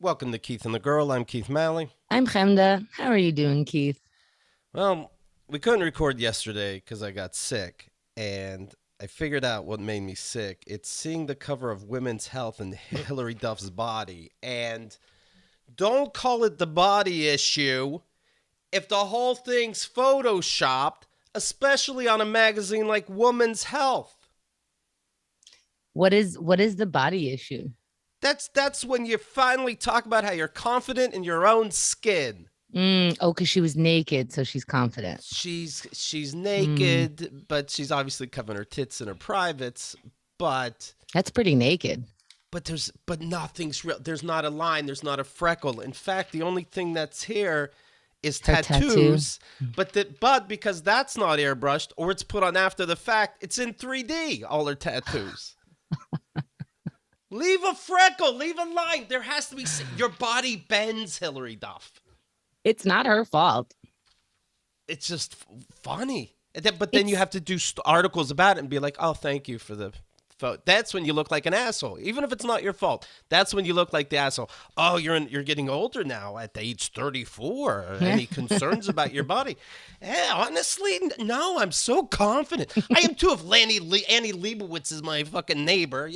Welcome to Keith and the Girl. I'm Keith Malley. I'm Chemda. How are you doing, Keith? Well, we couldn't record yesterday because I got sick, and I figured out what made me sick. It's seeing the cover of Women's Health and Hilary Duff's body. And don't call it the body issue if the whole thing's photoshopped, especially on a magazine like Women's Health. What is the body issue? That's when you finally talk about how you're confident in your own skin. Oh, because she was naked, so she's confident. She's Mm, naked, but she's obviously covering her tits and her privates. But that's pretty naked. but nothing's real. There's not a line. There's not a freckle. In fact, the only thing that's here is Her tattoo. tattoos. But because that's not airbrushed or it's put on after the fact, it's in 3D. All her tattoos. Leave a freckle. Leave a line. There has to be. Your body bends, Hilary Duff. It's not her fault. It's just funny. But then you It's have to do articles about it and be like, "Oh, thank you for the photo." That's when you look like an asshole, even if it's not your fault. That's when you look like the asshole. Oh, you're getting older now at age 34. Any concerns about your body? Honestly, no. I'm so confident. I am too. If Annie Leibovitz is my fucking neighbor,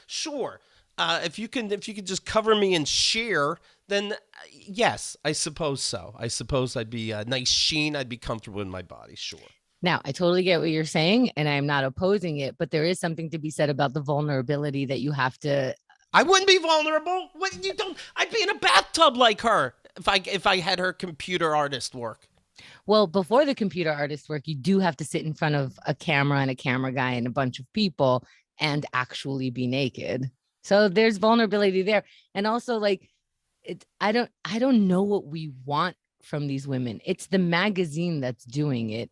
sure. If you could just cover me in sheer, then yes, I suppose so. I suppose I'd be a nice sheen. I'd be comfortable in my body. Sure. Now I totally get what you're saying, and I'm not opposing it, but there is something to be said about the vulnerability that you have to. I wouldn't be vulnerable. What you don't? I'd be in a bathtub like her if I had her computer artist work. Well, before the computer artist work, you do have to sit in front of a camera and a camera guy and a bunch of people and actually be naked. So there's vulnerability there. And also like I don't know what we want from these women. It's the magazine that's doing it.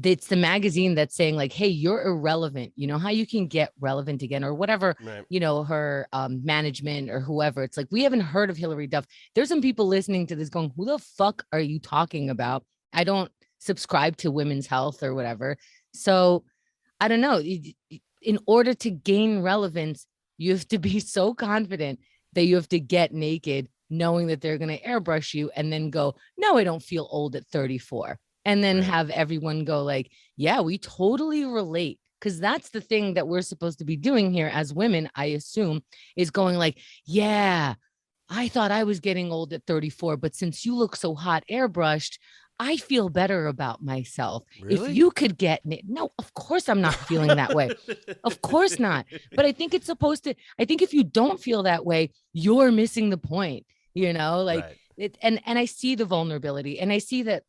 It's the magazine that's saying like, hey, you're irrelevant. You know how you can get relevant again or whatever, Right. her management or whoever. It's like we haven't heard of Hillary Duff. There's some people listening to this going, who the fuck are you talking about? I don't subscribe to women's health or whatever. So I don't know. In order to gain relevance, you have to be so confident that you have to get naked, knowing that they're going to airbrush you and then go, no, I don't feel old at 34. And then Right. have everyone go, like, yeah, we totally relate. Because that's the thing that we're supposed to be doing here as women, I assume, is going like, yeah, I thought I was getting old at 34, but since you look so hot airbrushed, I feel better about myself. If Really? you could get no, of course I'm not feeling that way. Of course not. But I think it's supposed to, I think if you don't feel that way, you're missing the point, like Right. it. And I see the vulnerability and I see that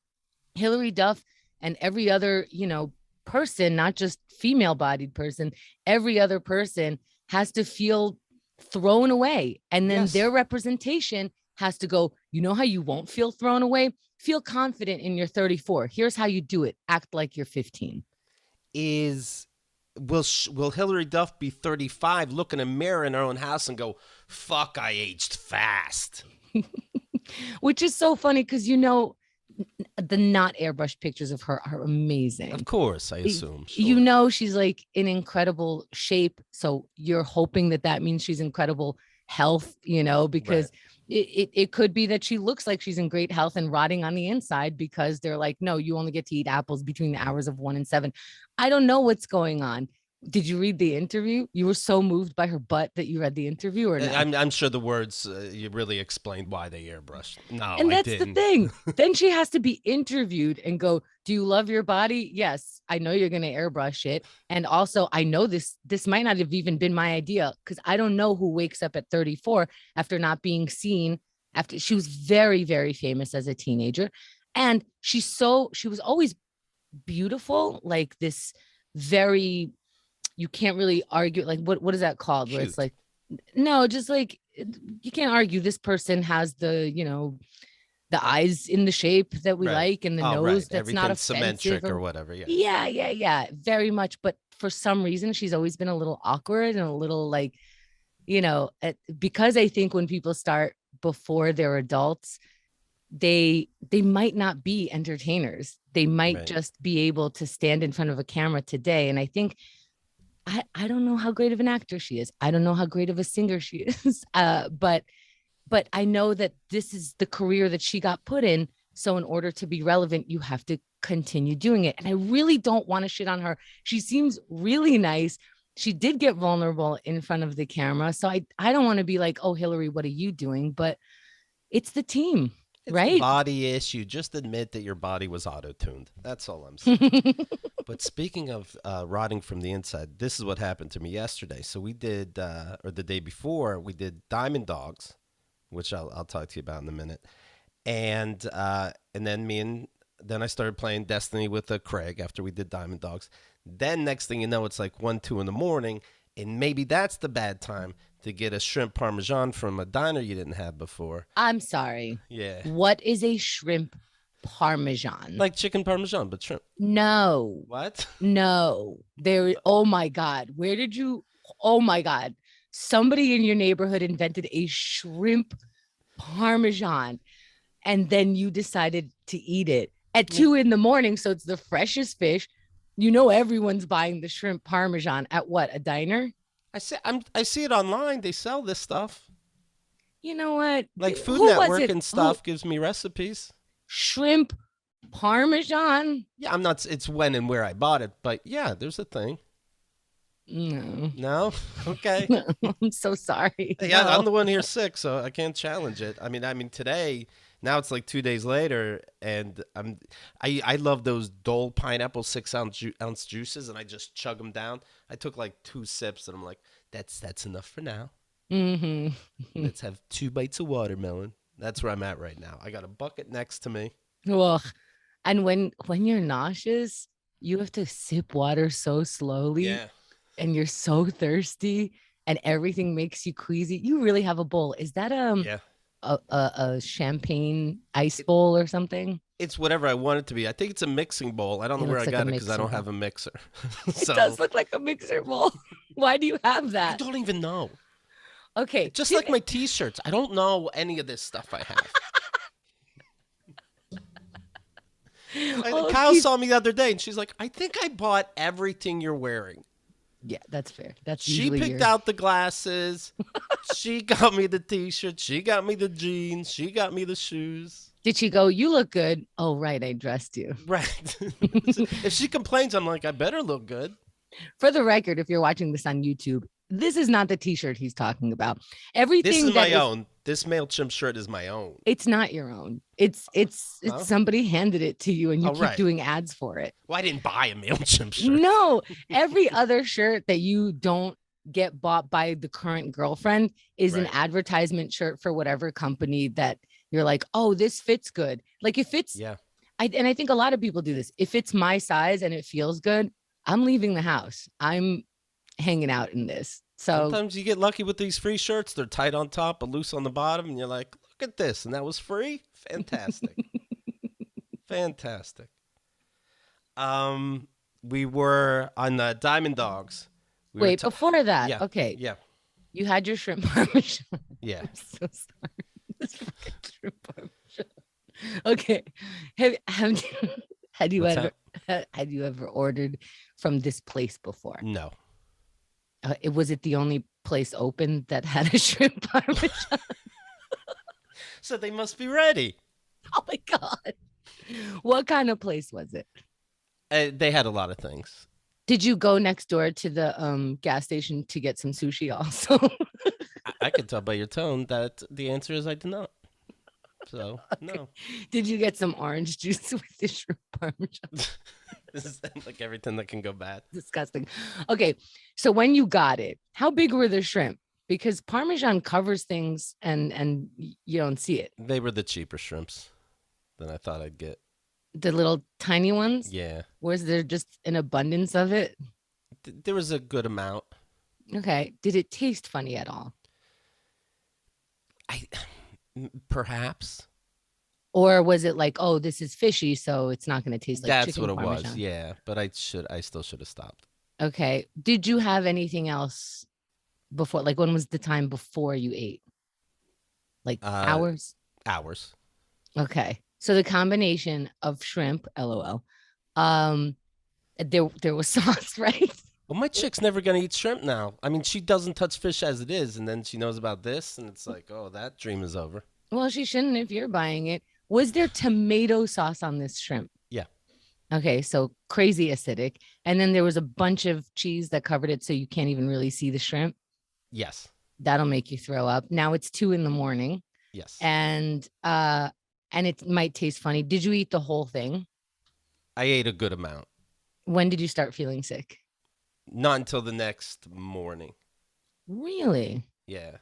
Hillary Duff and every other, person, not just female bodied person, every other person has to feel thrown away. And then Yes. their representation has to go, you know how you won't feel thrown away? Feel confident in your 34. Here's how you do it. Act like you're 15. Is will Hillary Duff be 35, look in a mirror in her own house and go, "Fuck, I aged fast." Which is so funny because the not airbrushed pictures of her are Of amazing. course, I assume. Sure. She's like in incredible shape, so you're hoping that that means she's incredible health, Right. because it could be that she looks like she's in great health and rotting on the inside because they're like, no, you only get to eat apples between the hours of 1 and 7. I don't know what's going on. Did you read the interview? You were so moved by her butt that you read the interview, or no? I'm sure the words you really explained why they airbrushed. No, And I that's the didn't. thing. Then she has to be interviewed and go, "Do you love your body?" "Yes, I know you're going to airbrush it." And also, I know this might not have even been my idea because I don't know who wakes up at 34 after not being seen. After she was very, very famous as a teenager. And she was always beautiful, like this very, you can't really argue. Like, what is that called? Where it's Cute. like, no, just like, you can't argue this person has the eyes in the shape that we Right. like and the Oh, right. nose that's not Everything's offensive symmetric or or whatever. Yeah. yeah, yeah, yeah, very much. But for some reason, she's always been a little awkward and a little like, because I think when people start before they're adults, they might not be entertainers. They might Right. just be able to stand in front of a camera today. And I think I don't know how great of an actor she is. I don't know how great of a singer she is. But but I know that this is the career that she got put in. So in order to be relevant, you have to continue doing it. And I really don't want to shit on her. She seems really nice. She did get vulnerable in front of the camera. So I don't want to be like, oh, Hilary, what are you doing? But it's the team, It's the right? body issue. Just admit that your body was auto-tuned. That's all I'm saying. But speaking of rotting from the inside, this is what happened to me yesterday. So we did, or the day before, we did Diamond Dogs, which I'll talk to you about in a minute. And then I started playing Destiny with Craig after we did Diamond Dogs. Then next thing you know, it's like 1, 2 in the morning, and maybe that's the bad time to get a shrimp parmesan from a diner you didn't have before. I'm sorry. Yeah. What is a shrimp parmesan? Like chicken parmesan, but shrimp. No. What? No. There. Oh my God. Where did you? Oh my God. Somebody in your neighborhood invented a shrimp parmesan, and then you decided to eat it at 2 in the morning. So it's the freshest fish. You know, everyone's buying the shrimp parmesan at what? A diner? I see it online. They sell this stuff. You know what? Like Food Who was Network it? and stuff gives me recipes. Shrimp parmesan? Yeah, I'm not. It's when and where I bought it, but yeah, there's a thing. No. No? Okay. No, I'm so sorry. Yeah, No. I'm the one here sick, so I can't challenge it. I mean today, now it's like 2 days later, and I love those Dole pineapple 6-ounce juices, and I just chug them down. I took like 2 sips, and I'm like, that's enough for now. Mm-hmm. Let's have 2 bites of watermelon. That's where I'm at right now. I got a bucket next to me. Ugh. And when you're nauseous, you have to sip water so slowly. Yeah. And you're so thirsty and everything makes you queasy. You really have a bowl. Is that Yeah. a champagne ice bowl or something? It's whatever I want it to be. I think it's a mixing bowl. I don't know It where I looks like got a it because I don't mixer have a mixer. It does look like a mixer bowl. Why do you have I that? don't even know. Okay. Just like my T-shirts. I don't know any of this stuff I have. Kyle saw me the other day, and she's like, I think I bought everything you're wearing. Yeah, that's fair. That's She picked out the glasses. She got me the T-shirt. She got me the jeans. She got me the shoes. Did she go, you look good? Oh, right. I dressed you. Right. If she complains, I'm like, I better look good. For the record, if you're watching this on YouTube, this is not the T-shirt he's talking about. Everything This is that my own. This MailChimp shirt is my own. It's not your own. It's Huh? somebody handed it to you and you Oh, keep right. doing ads for it. Well, I didn't buy a MailChimp shirt. No, every other shirt that you don't get bought by the current girlfriend is an Right. advertisement shirt for whatever company that you're like, oh, this fits good. Like if it's, Yeah. I think a lot of people do this. If it's my size and it feels good, I'm leaving the house. I'm hanging out in this. So Sometimes you get lucky with these free shirts. They're tight on top but loose on the bottom, and you're like, look at this. And that was free? Fantastic. Fantastic. We were on the Diamond Dogs. We were wait, before that, yeah, okay. Yeah. You had your shrimp parmesan. Yeah. I'm so sorry. This fucking shrimp parmesan. Okay. Had you What's ever ordered from this place before? No. Was it the only place open that had a shrimp parmesan? So they must be ready. Oh my God. What kind of place was it? They had a lot of things. Did you go next door to the gas station to get some sushi also? I could tell by your tone that the answer is I did not. So, no. Did you get some orange juice with the shrimp parmesan? This is like everything that can go bad. Disgusting. Okay, so when you got it, how big were the shrimp? Because Parmesan covers things and you don't see it. They were the cheaper shrimps than I thought I'd get. The little tiny ones? Yeah. Was there just an abundance of it? There was a good amount. Okay. Did it taste funny at all? Perhaps. Or was it like, oh, this is fishy, so it's not going to taste like That's chicken what it Parmesan? was. Yeah, but I still should have stopped. Okay. Did you have anything else before? Like, when was the time before you ate? Like hours? Hours. Okay. So the combination of shrimp, LOL, there was sauce, right? Well, my chick's never gonna eat shrimp now. I mean, she doesn't touch fish as it is, and then she knows about this, and it's like, oh, that dream is over. Well, she shouldn't if you're buying it. Was there tomato sauce on this shrimp? Yeah. Okay, so crazy acidic. And then there was a bunch of cheese that covered it so you can't even really see the shrimp. Yes. That'll make you throw up. Now it's 2 a.m. Yes. And it might taste funny. Did you eat the whole thing? I ate a good amount. When did you start feeling sick? Not until the next morning. Really? Yeah.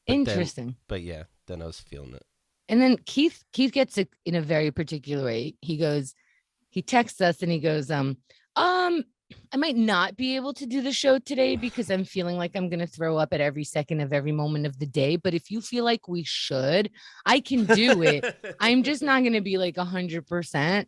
Interesting. Then I was feeling it. And then Keith gets it in a very particular way. He texts us and he goes, I might not be able to do the show today because I'm feeling like I'm going to throw up at every second of every moment of the day. But if you feel like we should, I can do it. I'm just not going to be like 100%.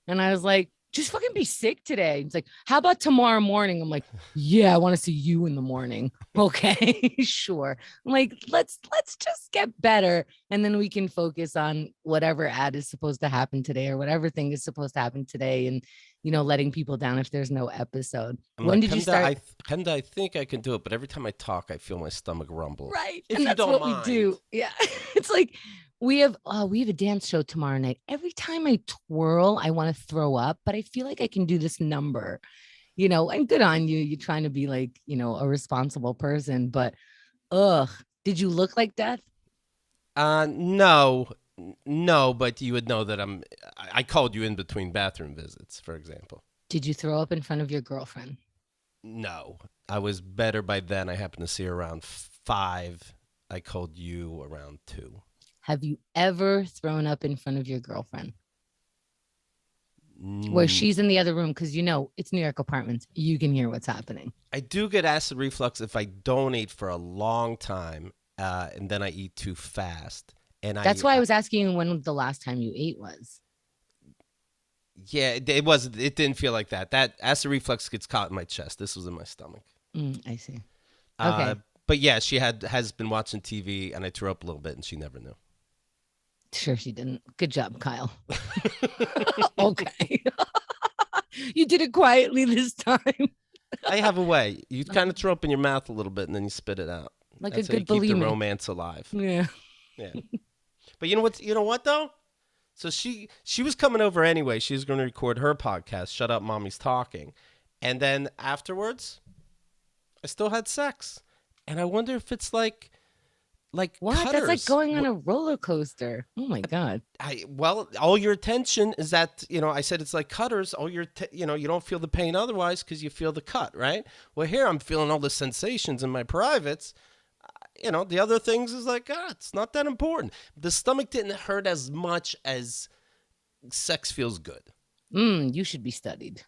And I was like, just fucking be sick today. It's like, how about tomorrow morning? I'm like, yeah, I want to see you in the morning. Okay, sure. I'm like, let's just get better. And then we can focus on whatever ad is supposed to happen today or whatever thing is supposed to happen today. And, letting people down if there's no episode. When did you start? I think I can do it, but every time I talk, I feel my stomach rumble. Right. If and you that's don't what mind. we do. Yeah. It's like, we have a dance show tomorrow night. Every time I twirl, I want to throw up, but I feel like I can do this number, and good on you. You're trying to be like, a responsible person, but did you look like death? No, but you would know that I called you in between bathroom visits, for example. Did you throw up in front of your girlfriend? No, I was better by then. I happened to see her around 5. I called you around 2. Have you ever thrown up in front of your girlfriend? Where she's in the other room because it's New York apartments. You can hear what's happening. I do get acid reflux if I don't eat for a long time, and then I eat too fast. And that's why I was asking you when the last time you ate was. Yeah, it was. It didn't feel like that. That acid reflux gets caught in my chest. This was in my stomach. I see. Okay. But yeah, she has been watching TV, and I threw up a little bit, and she never knew. Sure, she didn't. Good job, Kyle. Okay. You did it quietly this time. I have a way. You kind of throw up in your mouth a little bit, and then you spit it out. Like That's a good how you keep bulimic. the romance alive. Yeah. Yeah. But you know what though? So she was coming over anyway. She was going to record her podcast, Shut Up Mommy's Talking. And then afterwards, I still had sex. And I wonder if it's like what? Cutters. That's like going on a roller coaster. Oh my God. All your attention is that, I said it's like cutters. All your, you don't feel the pain otherwise because you feel the cut, right? Well, here I'm feeling all the sensations in my privates. The other things is like, it's not that important. The stomach didn't hurt as much as sex feels good. You should be studied.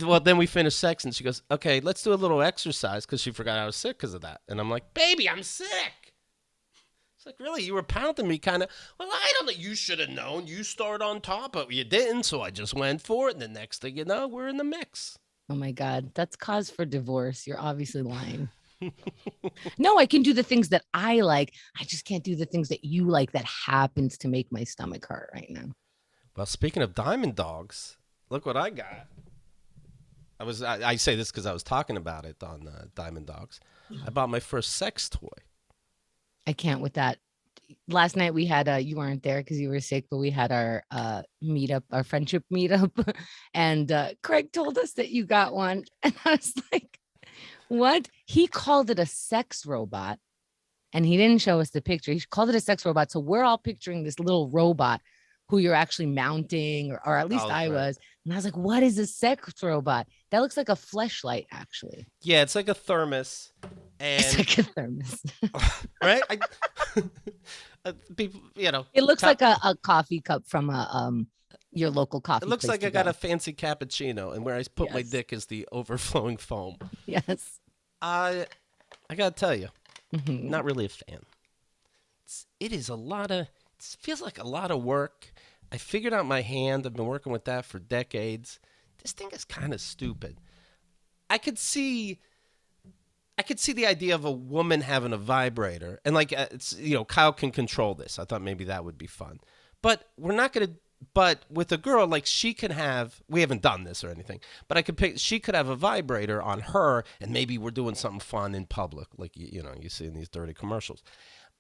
Well, then we finished sex and she goes, okay, let's do a little exercise because she forgot I was sick because of that. And I'm like, baby, I'm sick. It's like, really? You were pounding me kind of. Well, I don't know. You should have known. You started on top, but you didn't. So I just went for it. And the next thing you know, we're in the mix. Oh my God. That's cause for divorce. You're obviously lying. No, I can do the things that I like. I just can't do the things that you like that happens to make my stomach hurt right now. Well, speaking of diamond dogs, look what I got. I say this because I was talking about it on Diamond Dogs. I bought my first sex toy. I can't with that. Last night we had you weren't there because you were sick, but we had our meetup, our friendship meetup, and Craig told us that you got one, and I was like, what? He called it a sex robot, and he didn't show us the picture. He called it a sex robot, so we're all picturing this little robot who you're actually mounting, or at least I was. And I was like, what is a sex robot? That looks like a fleshlight, actually. Yeah, it's like a thermos. And it's like a thermos. Right? People, It looks like a coffee cup from your local coffee. It looks like I got a fancy cappuccino, and where I put my dick is the overflowing foam. Yes. I got to tell you, not really a fan. It feels like a lot of work. I figured out my hand. I've been working with that for decades. This thing is kind of stupid. I could see the idea of a woman having a vibrator, and Kyle can control this. I thought maybe that would be fun, but we're not going to But with a girl, like she can have, we haven't done this or anything, but I could pick, she could have a vibrator on her and maybe we're doing something fun in public, like, you know, you see in these dirty commercials.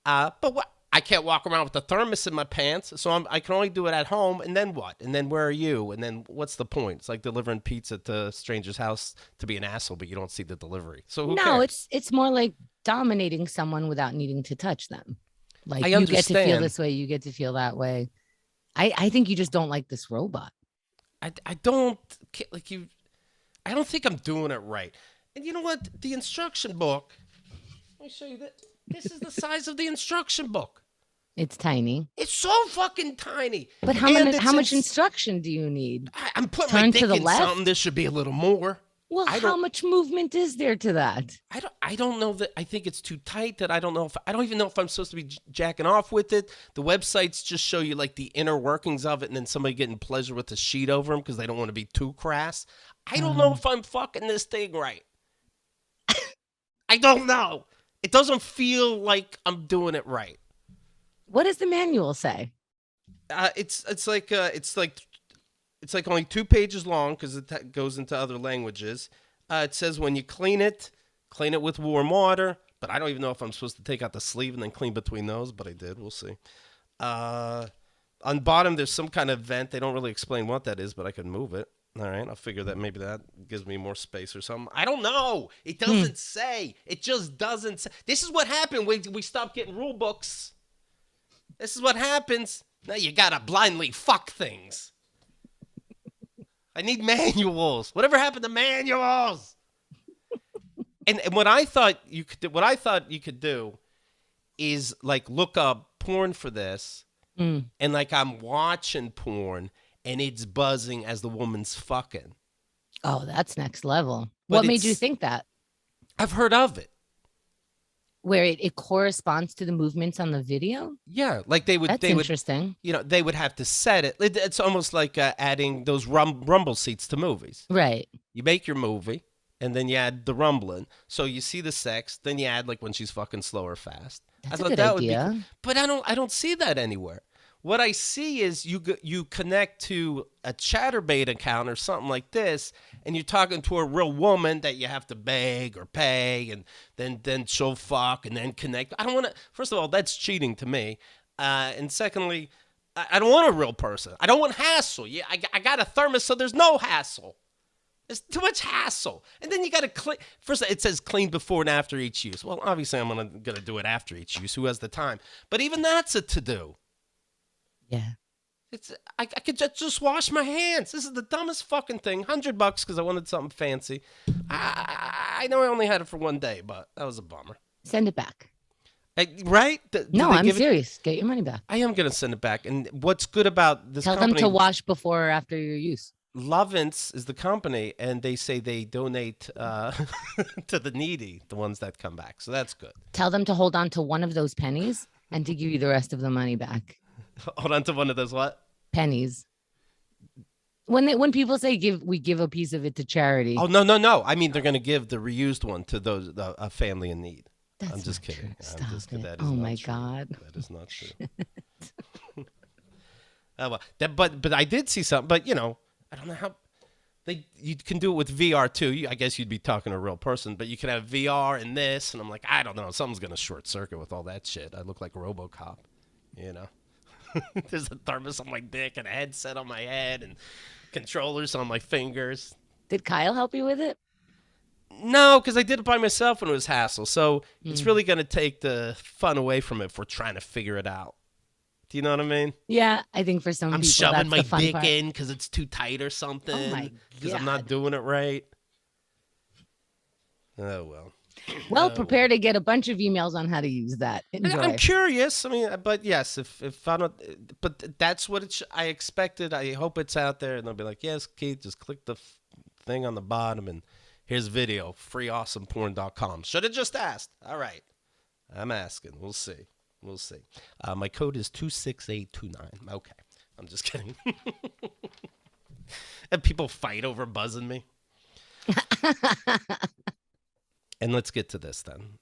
But what? I can't walk around with a thermos in my pants, so I can only do it at home. And then what? And then where are you? And then what's the point? It's like delivering pizza to a stranger's house to be an asshole, but you don't see the delivery. So who No, cares? it's more like dominating someone without needing to touch them. Like I you get to feel understand. this way, you get to feel that way. I think you just don't like this robot. I don't like you. I don't think I'm doing it right. And you know what? The instruction book. Let me show you that. This is the size of the instruction book. It's tiny. It's so fucking tiny. But how much instruction do you need? I'm putting Turn my to dick the in left? something. This should be a little more. Well, I how don't- much movement is there to that? I don't know that. I think it's too tight. That I don't know if I don't even know if I'm supposed to be jacking off with it. The websites just show you like the inner workings of it, and then somebody getting pleasure with the sheet over them because they don't want to be too crass. I don't know if I'm fucking this thing right. I don't know. It doesn't feel like I'm doing it right. What does the manual say? It's like only 2 pages long because it goes into other languages. It says when you clean it with warm water. But I don't even know if I'm supposed to take out the sleeve and then clean between those. But I did. We'll see. On bottom, there's some kind of vent. They don't really explain what that is, but I can move it. All right, I'll figure that maybe that gives me more space or something. I don't know. It doesn't say. It just doesn't say. This is what happened when we stopped getting rule books. This is what happens. Now you gotta blindly fuck things. I need manuals. Whatever happened to manuals? And what I thought you could do is like look up porn for this, and like I'm watching porn and it's buzzing as the woman's fucking. Oh, that's next level. But What made you it's- think that? I've heard of it. Where it corresponds to the movements on the video? Yeah, like they would. That's they would. interesting. You know, they would have to set it. It's almost like adding those rumble seats to movies. Right. You make your movie, and then you add the rumbling. So you see the sex, then you add like when she's fucking slow or fast. That's a good idea. But I don't see that anywhere. What I see is you connect to a ChatterBait account or something like this, and you're talking to a real woman that you have to beg or pay, and then she'll fuck and then connect. I don't want to. First of all, that's cheating to me, and secondly, I don't want a real person. I don't want hassle. Yeah, I got a thermos, so there's no hassle. There's too much hassle. And then you got to clean. First, it says clean before and after each use. Well, obviously, I'm going to do it after each use. Who has the time? But even that's a to-do. Yeah. I could just wash my hands. This is the dumbest fucking thing. $100 because I wanted something fancy. I know I only had it for 1 day, but that was a bummer. Send it back. Right? No, I'm serious. Get your money back. I am going to send it back. And what's good about this Tell company... them to wash before or after your use. Lovense is the company, and they say they donate to the needy, the ones that come back. So that's good. Tell them to hold on to one of those pennies and to give you the rest of the money back. Hold on to one of those what? Pennies. When people say we give a piece of it to charity. Oh, no. I mean, they're going to give the reused one to those a family in need. That's I'm just not kidding. true. I'm just kidding. Stop That it. is Oh not my true. God. That is not true. Oh, well, but I did see something. But you know, I don't know how you can do it with VR too. I guess you'd be talking to a real person, but you can have VR and this, and I'm like, I don't know. Something's gonna short circuit with all that shit. I look like RoboCop, you know. There's a thermos on my dick and a headset on my head and controllers on my fingers. Did Kyle help you with it? No, because I did it by myself when it was hassle. So it's really going to take the fun away from it if we're trying to figure it out. Do you know what I mean? Yeah, I think for some I'm people shoving that's my the fun dick part. in because it's too tight or something. Oh my Because I'm not God. doing it right. Oh, well. Well, prepare to get a bunch of emails on how to use that. Enjoy. I'm curious. I mean, but yes, if I don't, but that's what I expected. I hope it's out there, and they'll be like, "Yes, Keith, just click the thing on the bottom, and here's video, freeawesomeporn.com." Should have just asked. All right, I'm asking. We'll see. We'll see. My code is 26829. Okay, I'm just kidding. And people fight over buzzing me. And let's get to this then.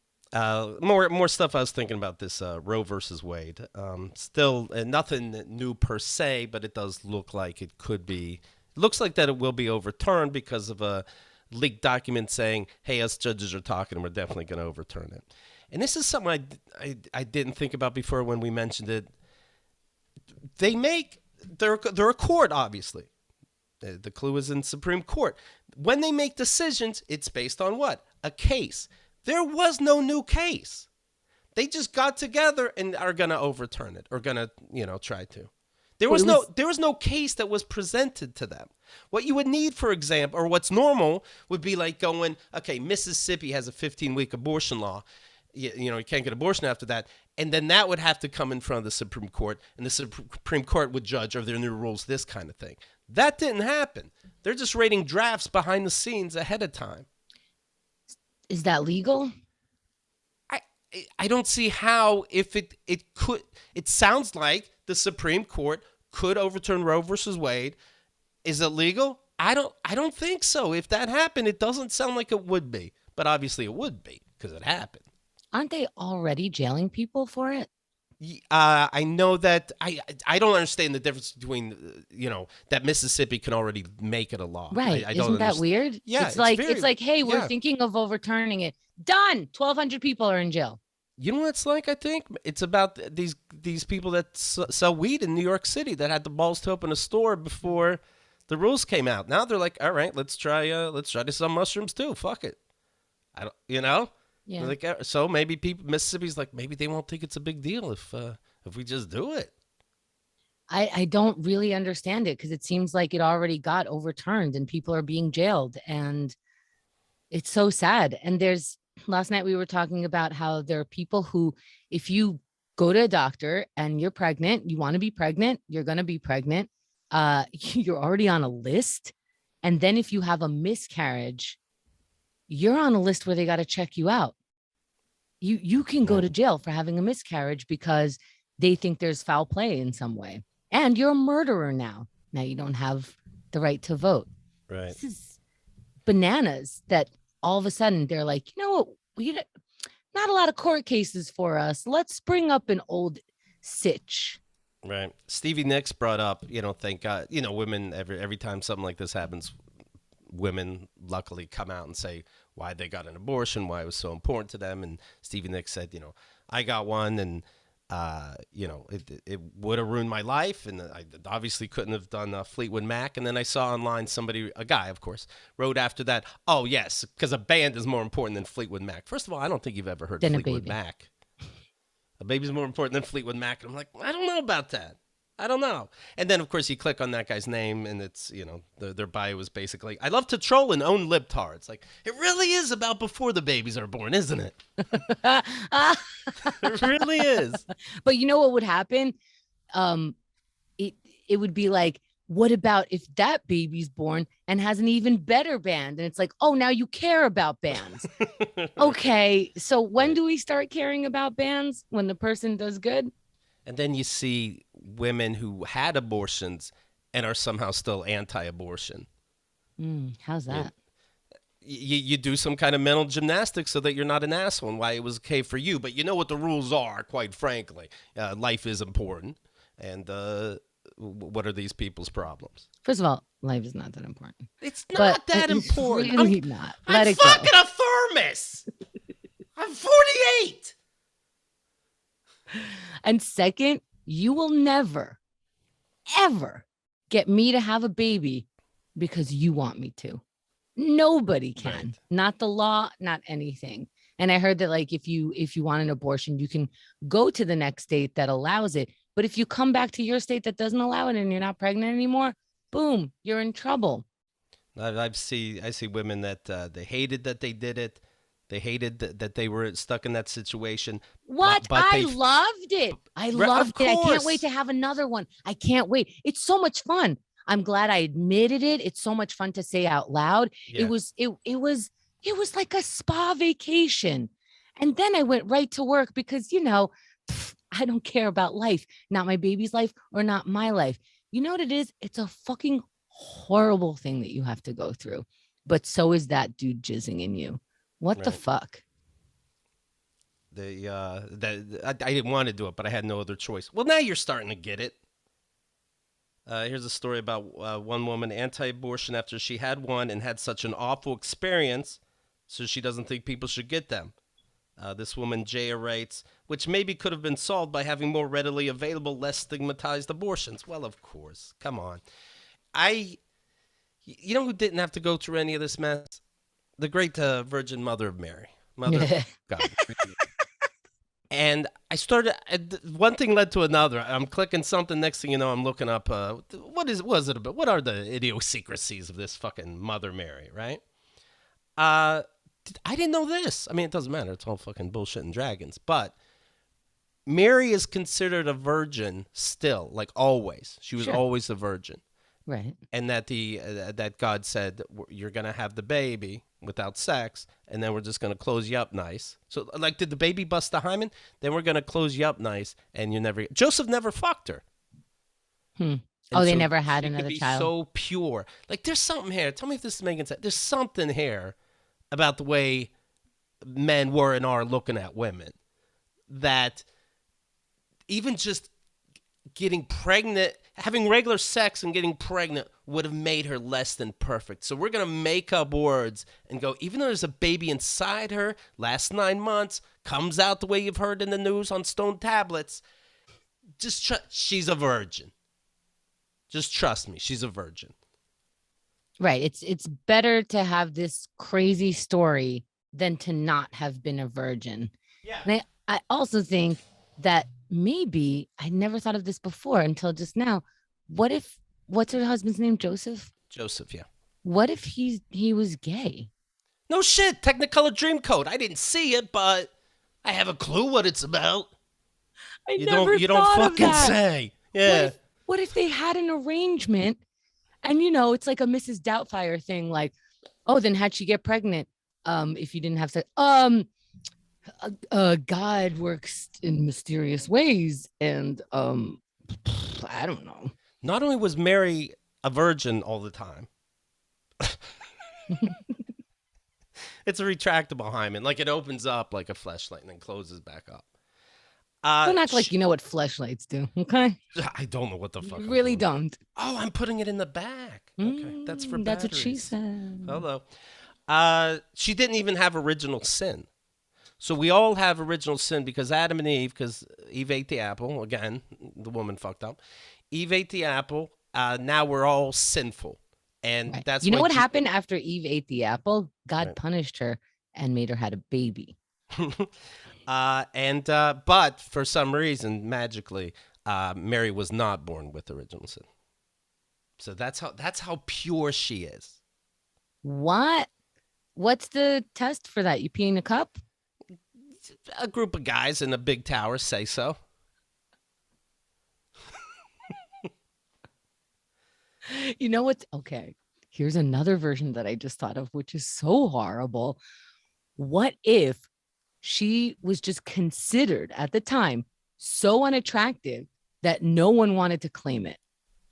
More stuff I was thinking about this Roe versus Wade. Still nothing new per se, but it does look like it could be. It looks like that it will be overturned because of a leaked document saying, "Hey, us judges are talking, and we're definitely going to overturn it." And this is something I didn't think about before when we mentioned it. They're a court, obviously. The clue is in Supreme Court. When they make decisions, it's based on what? A case. There was no new case. They just got together and are going to overturn it or going to, try to. There was no case that was presented to them. What you would need, for example, or what's normal would be like going, okay, Mississippi has a 15-week abortion law. You can't get abortion after that. And then that would have to come in front of the Supreme Court, and the Supreme Court would judge, are there new rules, this kind of thing. That didn't happen. They're just rating drafts behind the scenes ahead of time. Is that legal? I don't see how, if it could. It sounds like the Supreme Court could overturn Roe versus Wade. Is it legal? I don't think so. If that happened, it doesn't sound like it would be. But obviously it would be because it happened. Aren't they already jailing people for it? I know that I don't understand the difference between that Mississippi can already make it a law. Right? Isn't that weird? Yeah, it's like hey, we're thinking of overturning it. Done. 1,200 people are in jail. You know what it's like? I think it's about these people that sell weed in New York City that had the balls to open a store before the rules came out. Now they're like, all right, let's try to sell mushrooms too. Fuck it. I don't. Yeah. Like, so maybe Mississippi's like, maybe they won't think it's a big deal if we just do it. I don't really understand it because it seems like it already got overturned and people are being jailed, and it's so sad. And last night we were talking about how there are people who, if you go to a doctor and you're pregnant, you want to be pregnant, you're going to be pregnant, you're already on a list. And then if you have a miscarriage, you're on a list where they got to check you out. You can go to jail for having a miscarriage because they think there's foul play in some way. And you're a murderer now. Now you don't have the right to vote. Right. This is bananas that all of a sudden they're like, you know what? Not a lot of court cases for us. Let's bring up an old sitch. Right. Stevie Nicks brought up, thank God, women, every time something like this happens, women luckily come out and say why they got an abortion, why it was so important to them. And Stevie Nicks said, I got one, and it would have ruined my life, and I obviously couldn't have done Fleetwood Mac. And then I saw online a guy, of course, wrote after that, oh yes, because a band is more important than Fleetwood Mac. First of all, I don't think you've ever heard Fleetwood Mac. A baby's more important than Fleetwood Mac. And I'm like, I don't know about that. I don't know. And then, of course, you click on that guy's name, and it's, their bio is basically, I love to troll and own libtards. Like, it really is about before the babies are born, isn't it? It really is. But you know what would happen? It would be like, what about if that baby's born and has an even better band? And it's like, oh, now you care about bands. Okay, so when do we start caring about bands? When the person does good? And then you see women who had abortions and are somehow still anti-abortion. How's that? You do some kind of mental gymnastics so that you're not an asshole, and why it was okay for you. But you know what the rules are, quite frankly. Life is important. And what are these people's problems? First of all, life is not that important. It's not that important. It's really not. I'm fucking a thermos. I'm 48. And second, you will never, ever get me to have a baby because you want me to. Nobody can. Right. Not the law, not anything. And I heard that, like, if you want an abortion, you can go to the next state that allows it. But if you come back to your state that doesn't allow it and you're not pregnant anymore, boom, you're in trouble. I see women that they hated that they did it. They hated that they were stuck in that situation. What? I loved it. I loved it. I can't wait to have another one. I can't wait. It's so much fun. I'm glad I admitted it. It's so much fun to say out loud. Yeah. It was like a spa vacation. And then I went right to work because, I don't care about life, not my baby's life or not my life. You know what it is? It's a fucking horrible thing that you have to go through. But so is that dude jizzing in you. What the fuck? I didn't want to do it, but I had no other choice. Well, now you're starting to get it. Here's a story about one woman anti-abortion after she had one and had such an awful experience, so she doesn't think people should get them. This woman, Jaya, writes, which maybe could have been solved by having more readily available, less stigmatized abortions. Well, of course. Come on. You know who didn't have to go through any of this mess? The great Virgin Mother of Mary. Mother of God. And I started, one thing led to another. I'm clicking something. Next thing you know, I'm looking up, was it about? What are the idiosyncrasies of this fucking Mother Mary, right? I didn't know this. I mean, it doesn't matter. It's all fucking bullshit and dragons. But Mary is considered a virgin still, like always. She was always a virgin. Right. And that that God said, you're going to have the baby without sex, and then we're just going to close you up nice. So, like, did the baby bust the hymen? Then we're going to close you up nice, and you never... Joseph never fucked her. Oh, they never had another child. child. So pure. Like, there's something here. Tell me if this is making sense. There's something here about the way men were and are looking at women that even just getting pregnant, having regular sex and getting pregnant would have made her less than perfect. So we're going to make up words and go, even though there's a baby inside her, last 9 months, comes out the way you've heard in the news on stone tablets, she's a virgin. Just trust me, she's a virgin. Right. It's better to have this crazy story than to not have been a virgin. Yeah. And I also think that maybe I never thought of this before until just now. What's her husband's name? Joseph? Joseph, yeah. What if he was gay? No shit, Technicolor Dreamcoat. I didn't see it, but I have a clue what it's about. You don't fucking say. Yeah. What if they had an arrangement and, it's like a Mrs. Doubtfire thing, like, oh, then how'd she get pregnant? If you didn't have sex, God works in mysterious ways. And, I don't know. Not only was Mary a virgin all the time, it's a retractable hymen. Like, it opens up like a fleshlight and then closes back up. Don't act like you know what fleshlights do, okay? I don't know what the fuck. You really don't. Oh, I'm putting it in the back. Okay, that's for batteries. That's what she said. Hello. She didn't even have original sin. So we all have original sin because Adam and Eve, because Eve ate the apple. Again, the woman fucked up. Eve ate the apple. Now we're all sinful. And that's what happened after Eve ate the apple? God punished her and made her had a baby. But for some reason, magically, Mary was not born with original sin. So that's how pure she is. What? What's the test for that? You pee in a cup? A group of guys in a big tower say so. You know what? Okay. Here's another version that I just thought of, which is so horrible. What if she was just considered at the time so unattractive that no one wanted to claim it?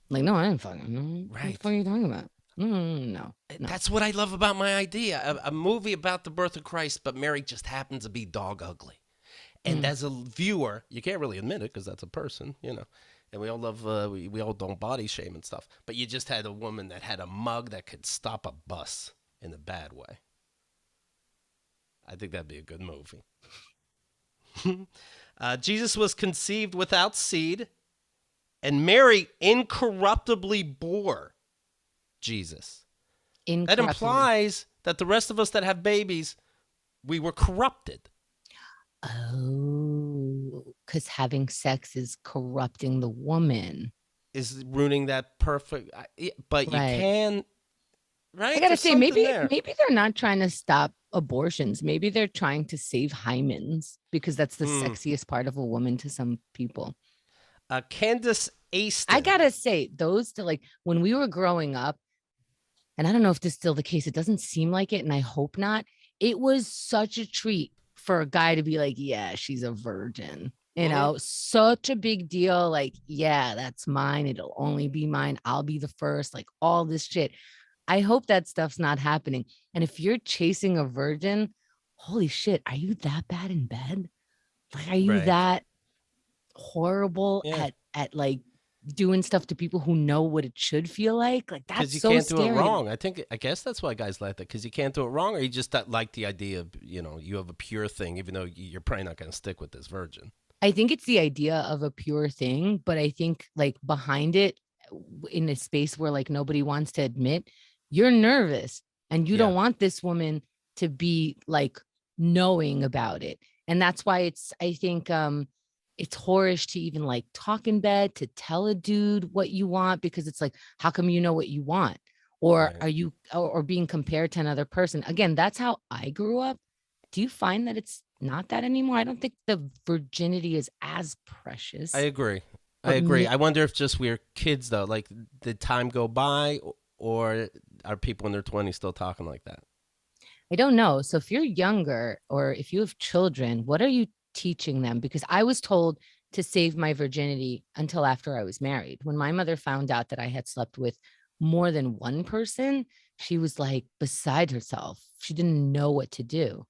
Like, no, I didn't fucking know. Right. What the fuck are you talking about? No. That's what I love about my idea. A movie about the birth of Christ, but Mary just happens to be dog ugly. And as a viewer, you can't really admit it because that's a person, And we all love, we all don't body shame and stuff. But you just had a woman that had a mug that could stop a bus in a bad way. I think that'd be a good movie. Jesus was conceived without seed, and Mary incorruptibly bore Jesus. That implies that the rest of us that have babies, we were corrupted. Oh, because having sex is corrupting the woman. Is ruining that perfect. But you can, right? I gotta say, maybe they're not trying to stop abortions. Maybe they're trying to save hymens because that's the sexiest part of a woman to some people. Candace Aston. I gotta say, when we were growing up, and I don't know if this is still the case. It doesn't seem like it, and I hope not. It was such a treat for a guy to be like, yeah, she's a virgin. Such a big deal. Like, yeah, that's mine. It'll only be mine. I'll be the first. Like, all this shit. I hope that stuff's not happening. And if you're chasing a virgin, holy shit, are you that bad in bed? Like, are you Right. that horrible Yeah. at like doing stuff to people who know what it should feel like? Like Because that's you so can't do it scary to wrong. me. I guess that's why guys like that. Because you can't do it wrong, or you just don't like the idea of you have a pure thing, even though you're probably not going to stick with this virgin. I think it's the idea of a pure thing, but I think like behind it, in a space where like nobody wants to admit, you're nervous and you Yeah. don't want this woman to be like knowing about it. And that's why I think it's whorish to even like talk in bed, to tell a dude what you want, because it's like, how come you know what you want? Or Right. are you or being compared to another person? Again, that's how I grew up. Do you find that it's not that anymore? I don't think the virginity is as I precious, agree. I but agree. I wonder if just we're kids though. Like, did time go by, or are people in their 20s still talking like that? I don't know. So if you're younger or if you have children, what are you teaching them? Because I was told to save my virginity until after I was married. When my mother found out that I had slept with more than one person, she was like beside herself. She didn't know what to do.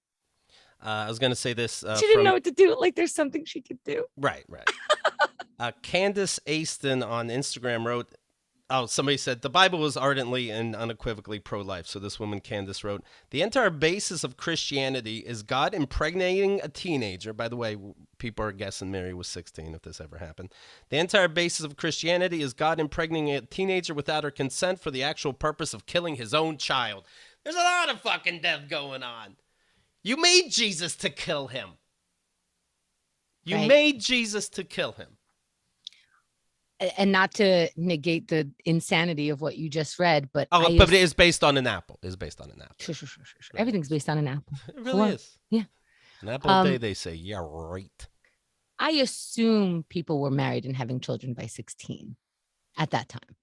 I was going to say this She didn't know from what to do. Like there's something she could do. right, right. Candace Aston on Instagram wrote, oh, somebody said the Bible was ardently and unequivocally pro-life. So this woman, Candace, wrote, the entire basis of Christianity is God impregnating a teenager. By the way, people are guessing Mary was 16 if this ever happened. The entire basis of Christianity is God impregnating a teenager without her consent for the actual purpose of killing his own child. There's a lot of fucking death going on. You made Jesus to kill him. You Right. made Jesus to kill him. And not to negate the insanity of what you just read, but Oh, but it is based on an apple. It is based on an apple. Sure. Everything's based on an apple. It really is. Yeah. An apple a day, they say. Yeah, right. I assume people were married and having children by 16 at that time.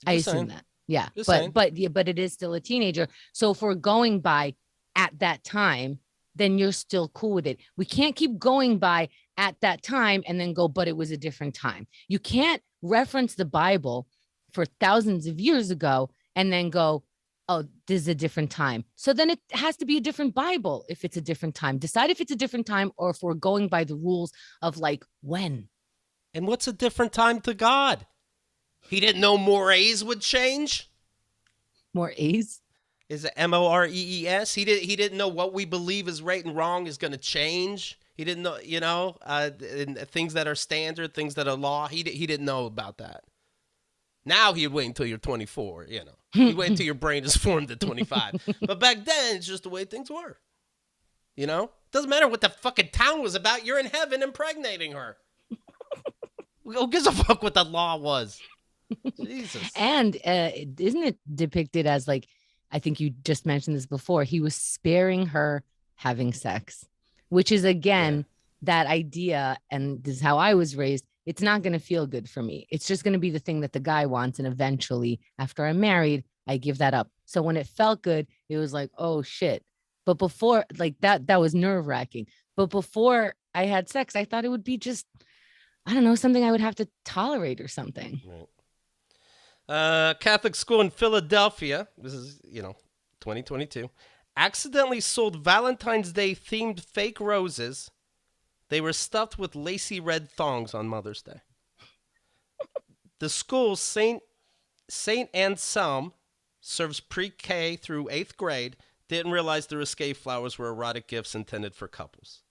I assume that. Yeah. But it is still a teenager. So if we're going by at that time, then you're still cool with it. We can't keep going by at that time and then go, but it was a different time. You can't reference the Bible for thousands of years ago and then go, oh, this is a different time. So then it has to be a different Bible if it's a different time. Decide if it's a different time or if we're going by the rules of like when. And what's a different time to God? He didn't know mores would change? More A's? Is it Morees? He didn't know what we believe is right and wrong is going to change. He didn't know, things that are standard, things that are law. He didn't know about that. Now he'd wait until you're 24, He'd wait until your brain is formed at 25. But back then, it's just the way things were. Doesn't matter what the fucking town was about. You're in heaven impregnating her. Who gives a fuck what the law was? Jesus. And isn't it depicted as like, I think you just mentioned this before, he was sparing her having sex, which is again, that idea. And this is how I was raised. It's not going to feel good for me. It's just going to be the thing that the guy wants. And eventually after I'm married, I give that up. So when it felt good, it was like, oh shit. But before like that was nerve wracking. But before I had sex, I thought it would be just, I don't know, something I would have to tolerate or something. Right. Catholic school in Philadelphia, this is, 2022, accidentally sold Valentine's Day themed fake roses. They were stuffed with lacy red thongs on Mother's Day. The school, St. Anselm, serves pre-K through 8th grade, didn't realize the risque flowers were erotic gifts intended for couples.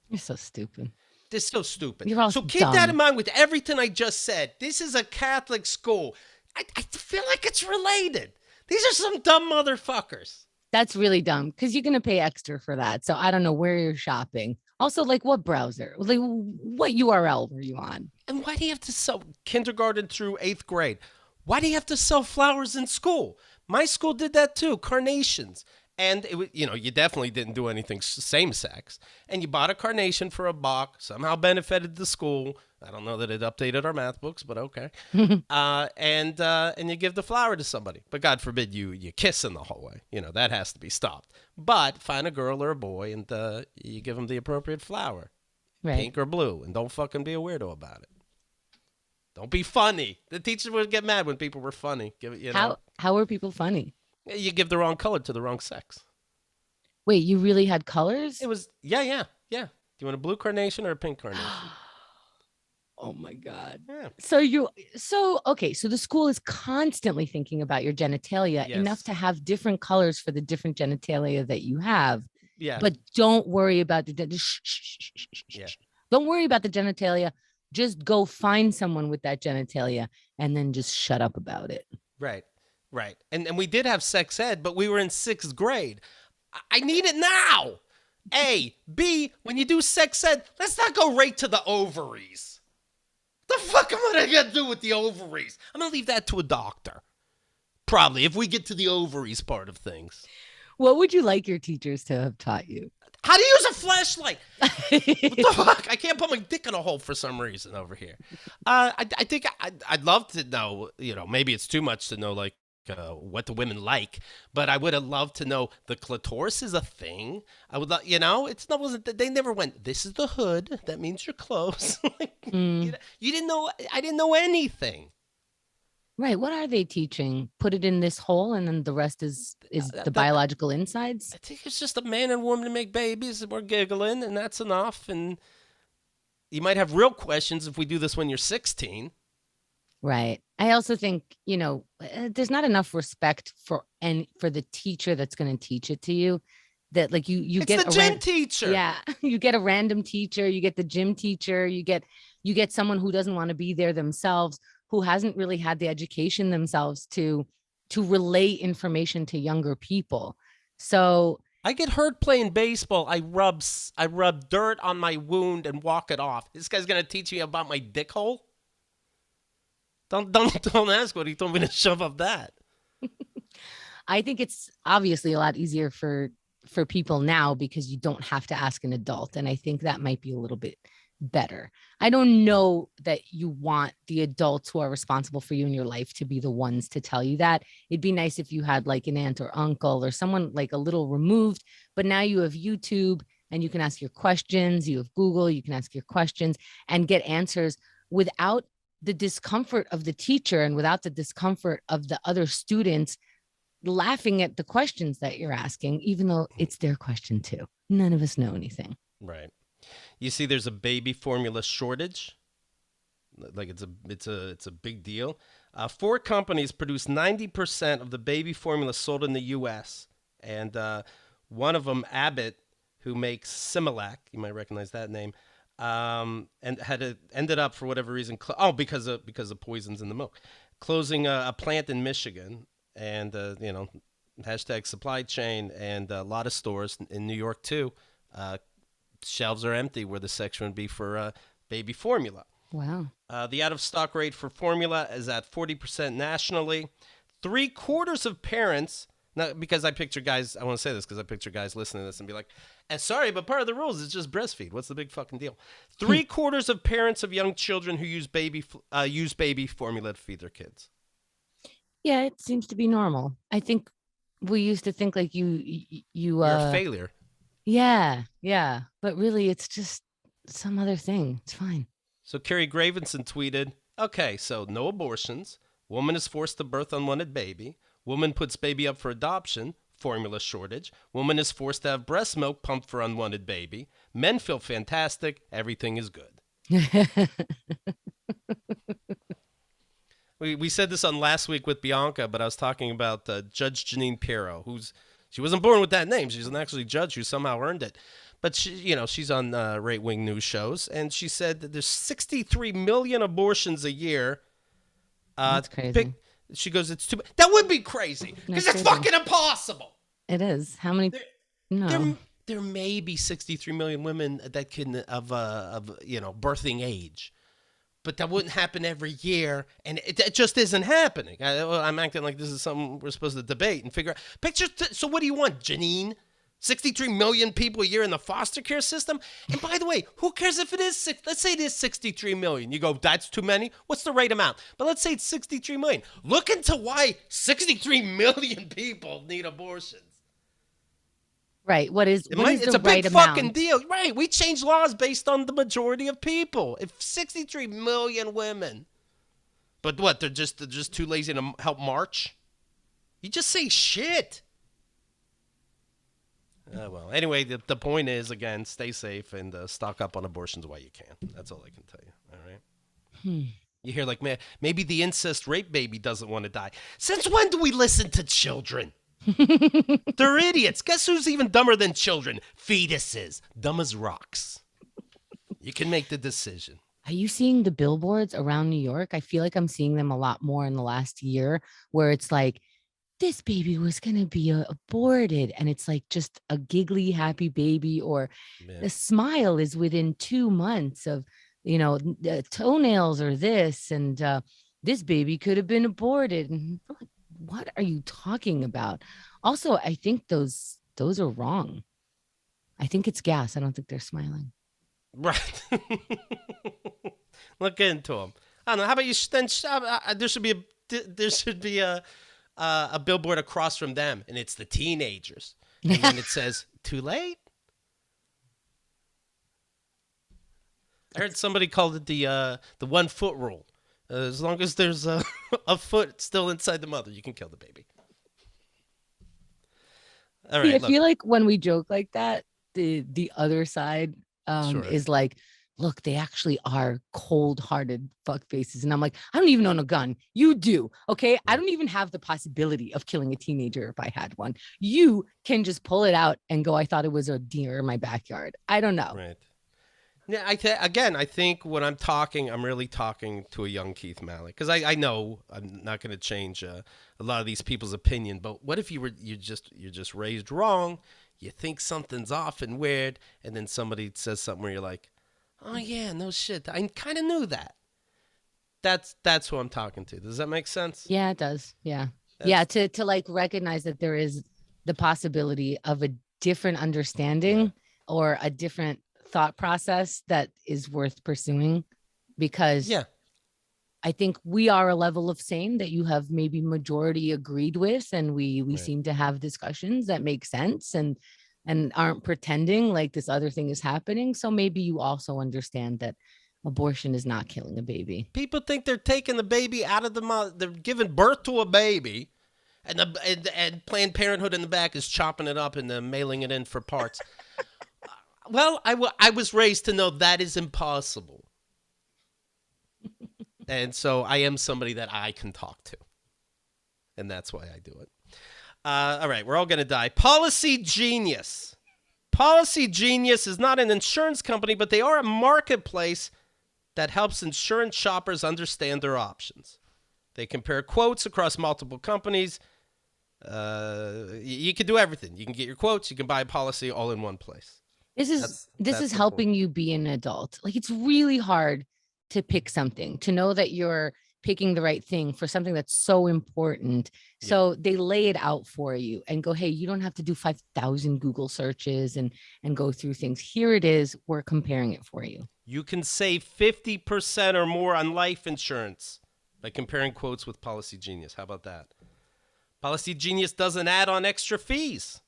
You're so stupid. They're so stupid. You're all so keep dumb. that in mind with everything I just said. This is a Catholic school. I feel like it's related. These are some dumb motherfuckers. That's really dumb because you're going to pay extra for that. So I don't know where you're shopping. Also, like what browser? Like what URL were you on? And why do you have to sell kindergarten through 8th grade? Why do you have to sell flowers in school? My school did that too, carnations. And it, you definitely didn't do anything same sex. And you bought a carnation for $1, somehow benefited the school. I don't know that it updated our math books, but okay. And you give the flower to somebody. But God forbid you kiss in the hallway. That has to be stopped. But find a girl or a boy and you give them the appropriate flower, Right. pink or blue, and don't fucking be a weirdo about it. Don't be funny. The teachers would get mad when people were funny. How are people funny? You give the wrong color to the wrong sex. Wait, you really had colors? It was, yeah. you want a blue carnation or a pink carnation? Oh my God. Yeah. So the school is constantly thinking about your genitalia enough Yes. to have different colors for the different genitalia that you have. Yeah. But don't worry about Yeah. don't worry about the genitalia. Just go find someone with that genitalia and then just shut up about it. Right. Right. And we did have sex ed, but we were in 6th grade. I need it now. A. B. When you do sex ed, let's not go right to the ovaries. The fuck am I gonna do with the ovaries? I'm gonna leave that to a doctor. Probably, if we get to the ovaries part of things. What would you like your teachers to have taught you? How to use a flashlight? What the fuck? I can't put my dick in a hole for some reason over here. I think I'd love to know, maybe it's too much to know, like, what the women like, but I would have loved to know the clitoris is a thing. I would love, they never went, this is the hood. That means you're close. You didn't know, I didn't know anything. Right. What are they teaching? Put it in this hole and then the rest is the biological insides? I think it's just a man and woman to make babies and we're giggling and that's enough. And you might have real questions if we do this when you're 16. Right. I also think, there's not enough respect for the teacher that's going to teach it to you. That like you it's get the gym teacher. Yeah. You get a random teacher, you get the gym teacher, you get someone who doesn't want to be there themselves, who hasn't really had the education themselves to relay information to younger people. So I get hurt playing baseball. I rub dirt on my wound and walk it off. This guy's gonna teach me about my dick hole. Don't ask what he told me to shove up that. I think it's obviously a lot easier for people now because you don't have to ask an adult. And I think that might be a little bit better. I don't know that you want the adults who are responsible for you in your life to be the ones to tell you that. It'd be nice if you had like an aunt or uncle or someone like a little removed, but now you have YouTube and you can ask your questions. You have Google, you can ask your questions and get answers without the discomfort of the teacher and without the discomfort of the other students laughing at the questions that you're asking, even though it's their question too. None of us know anything. Right. You see, there's a baby formula shortage. Like it's a big deal. 4 companies produce 90% of the baby formula sold in the U.S. And one of them, Abbott, who makes Similac, you might recognize that name, and ended up for whatever reason, because of poisons in the milk, closing a plant in Michigan, and hashtag supply chain, and a lot of stores in New York too. Shelves are empty where the section would be for baby formula. Wow. The out-of-stock rate for formula is at 40% nationally. 3/4 of parents, now, because I picture guys, I want to say this because I picture guys listening to this and be like, sorry, but part of the rules is just breastfeed. What's the big fucking deal? 3/4 of parents of young children who use baby formula to feed their kids. Yeah, it seems to be normal. I think we used to think like you're a failure. Yeah. But really, it's just some other thing. It's fine. So Carrie Gravenson tweeted, okay, so no abortions. Woman is forced to birth unwanted baby. Woman puts baby up for adoption. Formula shortage. Woman is forced to have breast milk pumped for unwanted baby. Men feel fantastic. Everything is good. We said this on last week with Bianca, but I was talking about Judge Jeanine Pirro, she wasn't born with that name. She's an actually judge who somehow earned it. But she's on right-wing news shows, and she said that there's 63 million abortions a year. That's crazy. She goes, it's too. That would be crazy because it's fucking impossible. It is. How many? No. There may be 63 million women that can of birthing age, but that wouldn't happen every year, and it just isn't happening. I'm acting like this is something we're supposed to debate and figure out. So what do you want, Jeanine? 63 million people a year in the foster care system? And by the way, who cares if it is let's say it is 63 million. You go, that's too many? What's the right amount? But let's say it's 63 million. Look into why 63 million people need abortions. Right. What is it's the a right big amount? Fucking deal. Right. We change laws based on the majority of people. If 63 million women, but what, they're just too lazy to help march? You just say shit. Well, anyway, the point is, again, stay safe and stock up on abortions while you can. That's all I can tell you. All right. Hmm. You hear like, man, maybe the incest rape baby doesn't want to die. Since when do we listen to children? They're idiots. Guess who's even dumber than children? Fetuses. Dumb as rocks. You can make the decision. Are you seeing the billboards around New York? I feel like I'm seeing them a lot more in the last year where it's like, this baby was going to be aborted. And it's like just a giggly, happy baby, or the smile is within 2 months of, the toenails or this. And this baby could have been aborted. And I'm like, what are you talking about? Also, I think those are wrong. I think it's gas. I don't think they're smiling. Right. Look into them. I don't know. How about you? Then there should be a billboard across from them, and it's the teenagers, and then it says, "Too late." I heard somebody called it the 1 foot rule. As long as there's a foot still inside the mother, you can kill the baby. All right. I feel like when we joke like that, the other side Sure. is like, look, they actually are cold-hearted fuck faces. And I'm like, I don't even own a gun. You do. Okay. I don't even have the possibility of killing a teenager if I had one. You can just pull it out and go, I thought it was a deer in my backyard. I don't know. Right. Yeah, I think when I'm really talking to a young Keith Malik, because I know I'm not going to change a lot of these people's opinion. But what if you're just raised wrong? You think something's off and weird, and then somebody says something where you're like, "Oh yeah, no shit, I kind of knew that." That's who I'm talking to. Does that make sense? Yeah, it does. Yeah, to like recognize that there is the possibility of a different understanding or a different thought process that is worth pursuing, because I think we are a level of sane that you have maybe majority agreed with, and we seem to have discussions that make sense and aren't pretending like this other thing is happening. So maybe you also understand that abortion is not killing a baby. People think they're taking the baby out of the mother. They're giving birth to a baby, and Planned Parenthood in the back is chopping it up and mailing it in for parts. Well, I was raised to know that is impossible. And so I am somebody that I can talk to. And that's why I do it. All right, we're all going to die. Policy Genius. Policy Genius is not an insurance company, but they are a marketplace that helps insurance shoppers understand their options. They compare quotes across multiple companies. You can do everything. You can get your quotes. You can buy a policy all in one place. This is helping you be an adult. Like, it's really hard to pick something, to know that you're picking the right thing for something that's so important. So they lay it out for you and go, hey, you don't have to do 5,000 Google searches and go through things. Here it is. We're comparing it for you. You can save 50% or more on life insurance by comparing quotes with Policy Genius. How about that? Policy Genius doesn't add on extra fees.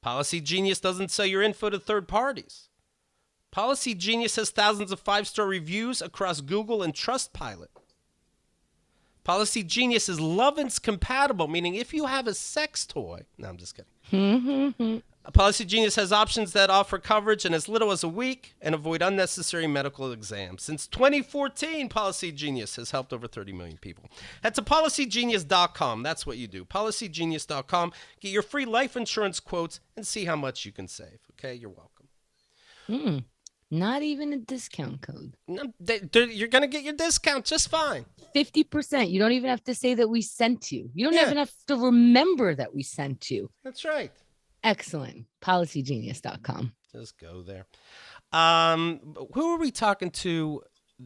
Policy Genius doesn't sell your info to third parties. Policy Genius has thousands of 5-star reviews across Google and Trustpilot. Policy Genius is Lovense compatible, meaning if you have a sex toy. No, I'm just kidding. Policy Genius has options that offer coverage in as little as a week and avoid unnecessary medical exams. Since 2014, Policy Genius has helped over 30 million people. Head to policygenius.com. That's what you do. Policygenius.com. Get your free life insurance quotes and see how much you can save. Okay, you're welcome. Not even a discount code. No, you're going to get your discount just fine. 50%. You don't even have to say that we sent you. You don't even have to remember that we sent you. That's right. Excellent. Policygenius.com. Just go there. Who were we talking to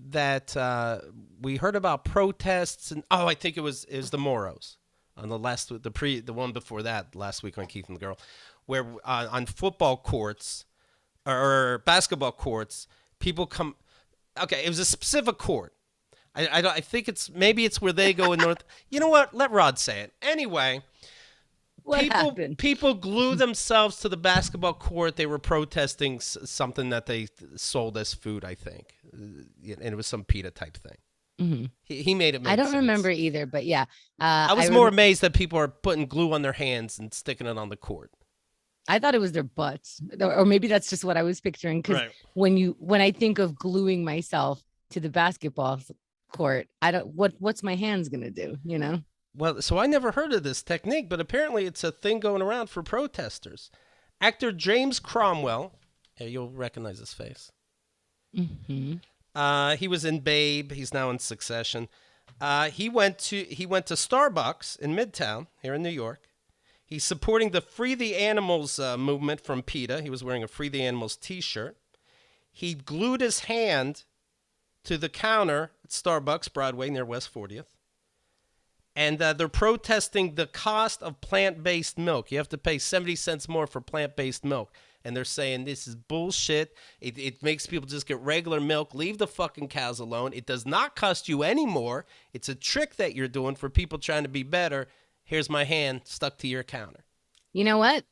that we heard about protests? And I think it was the Moros on the one before that last week on Keith and the Girl, where on football courts or basketball courts, people come. Okay, it was a specific court. I think it's where they go in North. You know what? Let Rod say it anyway. What happened? People glue themselves to the basketball court. They were protesting something that they sold as food, I think. And it was some pita type thing. Mm-hmm. He made it make I don't sense. remember either, but yeah. I was more amazed that people are putting glue on their hands and sticking it on the court. I thought it was their butts, or maybe that's just what I was picturing. Because Right. when I think of gluing myself to the basketball court, I don't what's my hands gonna do, you know? Well, so I never heard of this technique, but apparently it's a thing going around for protesters. Actor James Cromwell, yeah, you'll recognize his face. Mm-hmm. He was in Babe. He's now in Succession. He went to Starbucks in Midtown here in New York. He's supporting the Free the Animals movement from PETA. He was wearing a Free the Animals T-shirt. He glued his hand to the counter at Starbucks, Broadway, near West 40th. And they're protesting the cost of plant-based milk. You have to pay 70 cents more for plant-based milk. And they're saying this is bullshit. It makes people just get regular milk. Leave the fucking cows alone. It does not cost you any more. It's a trick that you're doing for people trying to be better. Here's my hand stuck to your counter. You know what?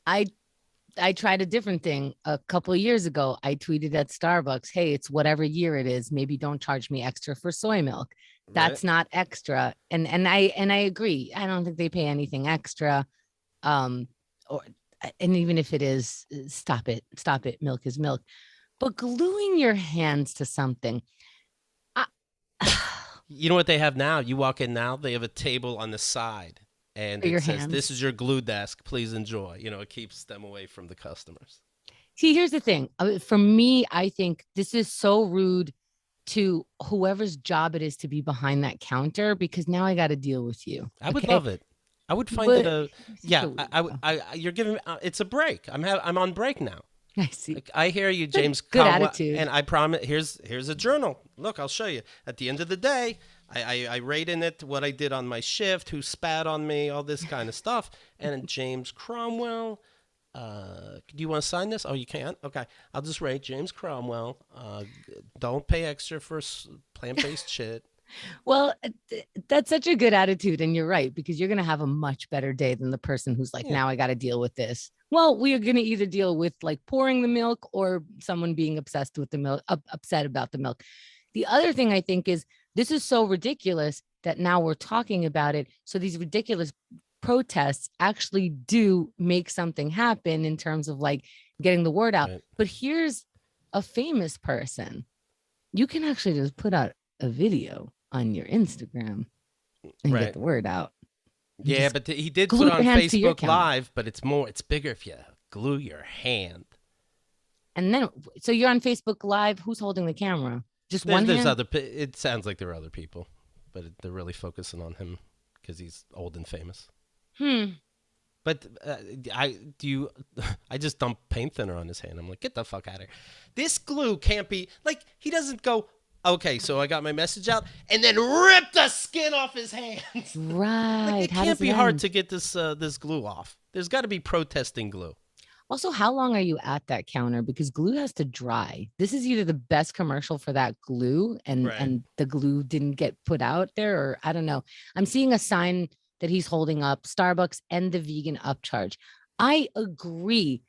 I tried a different thing a couple of years ago. I tweeted at Starbucks, "Hey, it's whatever year it is. Maybe don't charge me extra for soy milk. That's not extra." And I agree. I don't think they pay anything extra. Or and even if it is, stop it. Stop it. Milk is milk. But gluing your hands to something. You know what they have now? You walk in now, they have a table on the side. And it says, hands. This is your glue desk. Please enjoy. You know, it keeps them away from the customers. See, here's the thing. For me, I think this is so rude to whoever's job it is to be behind that counter, because now I got to deal with you. I would love it. I would find it a, yeah, you're giving, it's a break. I'm on break now. I see. Like, I hear you, James. Good attitude. And I promise, here's a journal. Look, I'll show you. At the end of the day, I rate in it what I did on my shift, who spat on me, all this kind of stuff. And James Cromwell, do you want to sign this? Oh, you can't? Okay. I'll just rate James Cromwell. Don't pay extra for plant-based shit. Well, that's such a good attitude. And you're right, because you're going to have a much better day than the person who's like, now I got to deal with this. Well, we are going to either deal with like pouring the milk or someone being obsessed with the milk, upset about the milk. The other thing I think is this is so ridiculous that now we're talking about it. So these ridiculous protests actually do make something happen in terms of like getting the word out. Right. But here's a famous person. You can actually just put out a video on your Instagram and get the word out. Yeah, but he did put on Facebook Live, but it's bigger if you glue your hand. And then, so you're on Facebook Live. Who's holding the camera? Just one hand? It sounds like there are other people, but they're really focusing on him because he's old and famous. But I just dumped paint thinner on his hand. I'm like, get the fuck out of here. This glue can't be, like, he doesn't go, okay, so I got my message out, and then rip the skin off his hands. Right. Like, it can't be hard to get this glue off. There's got to be protesting glue. Also, how long are you at that counter? Because glue has to dry. This is either the best commercial for that glue, and the glue didn't get put out there, or I don't know. I'm seeing a sign that he's holding up, Starbucks and the vegan upcharge. I agree,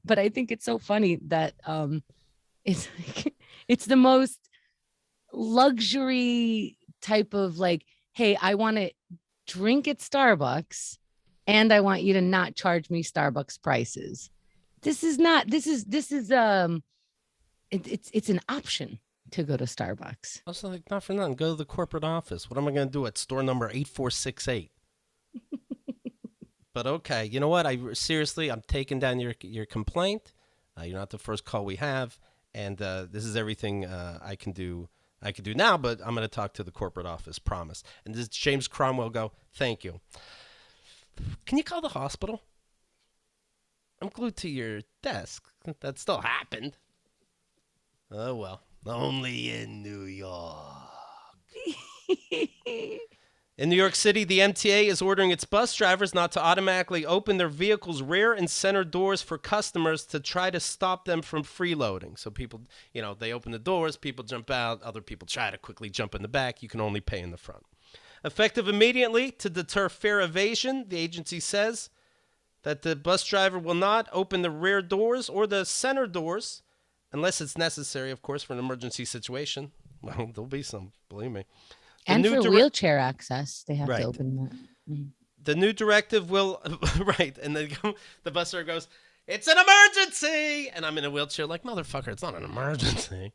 but I think it's so funny that it's like, it's the most luxury type of like, hey, I want to drink at Starbucks and I want you to not charge me Starbucks prices. It's an option to go to Starbucks. Also, like, not for nothing, go to the corporate office. What am I going to do at store number 8468? But okay, you know what? I'm taking down your complaint. You're not the first call we have. And this is everything I can do now, but I'm going to talk to the corporate office, promise. And this James Cromwell go, thank you. Can you call the hospital? I'm glued to your desk. That still happened. Oh, well. Only in New York. In New York City, the MTA is ordering its bus drivers not to automatically open their vehicle's rear and center doors for customers to try to stop them from freeloading. So people, they open the doors, people jump out, other people try to quickly jump in the back. You can only pay in the front. Effective immediately to deter fare evasion, the agency says that the bus driver will not open the rear doors or the center doors unless it's necessary, of course, for an emergency situation. Well, there'll be some, believe me. And for wheelchair access, they have to open that. Mm-hmm. The new directive will right, and then the bus driver goes, "It's an emergency," and I'm in a wheelchair, like motherfucker, it's not an emergency.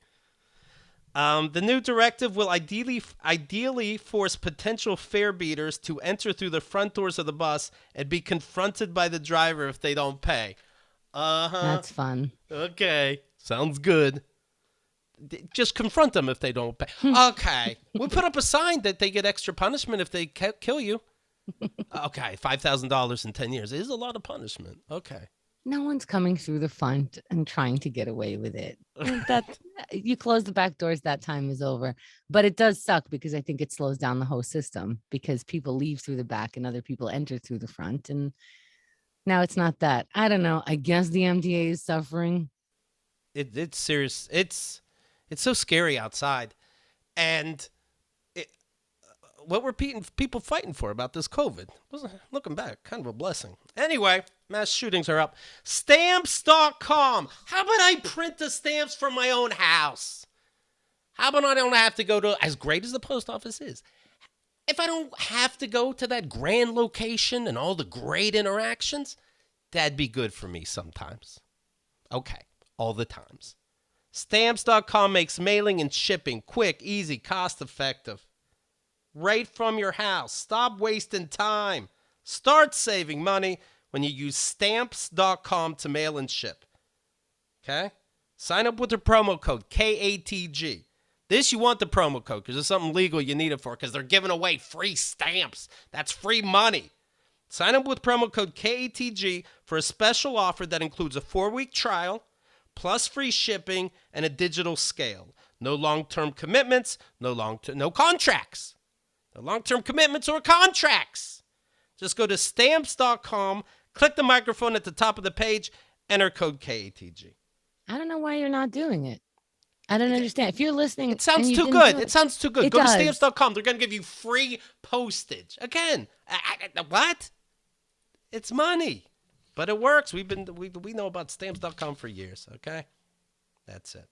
The new directive will ideally force potential fare beaters to enter through the front doors of the bus and be confronted by the driver if they don't pay. That's fun. Okay, sounds good. Just confront them if they don't pay. Okay, we'll put up a sign that they get extra punishment if they kill you. Okay, $5,000 in 10 years is a lot of punishment. Okay. No one's coming through the front and trying to get away with it. That you close the back doors, that time is over. But it does suck because I think it slows down the whole system because people leave through the back and other people enter through the front. And now it's not that. I don't know. I guess the MTA is suffering. It's serious. It's so scary outside. And what were people fighting for about this COVID? Looking back, kind of a blessing. Anyway, mass shootings are up. Stamps.com. How about I print the stamps from my own house? How about I don't have to go to, as great as the post office is, if I don't have to go to that grand location and all the great interactions, that'd be good for me sometimes. Okay, all the times. Stamps.com makes mailing and shipping quick, easy, cost-effective. Right from your house. Stop wasting time. Start saving money when you use Stamps.com to mail and ship. Okay? Sign up with the promo code KATG. This you want the promo code because there's something legal you need it for because they're giving away free stamps. That's free money. Sign up with promo code KATG for a special offer that includes a 4-week trial, plus free shipping and a digital scale. No long-term commitments, no contracts. No long-term commitments or contracts. Just go to Stamps.com, click the microphone at the top of the page, enter code KATG. I don't know why you're not doing it. I don't understand. If you're listening, it sounds too good. It sounds too good. Go to Stamps.com. They're going to give you free postage. Again, what? It's money, but it works. We know about Stamps.com for years. Okay, that's it.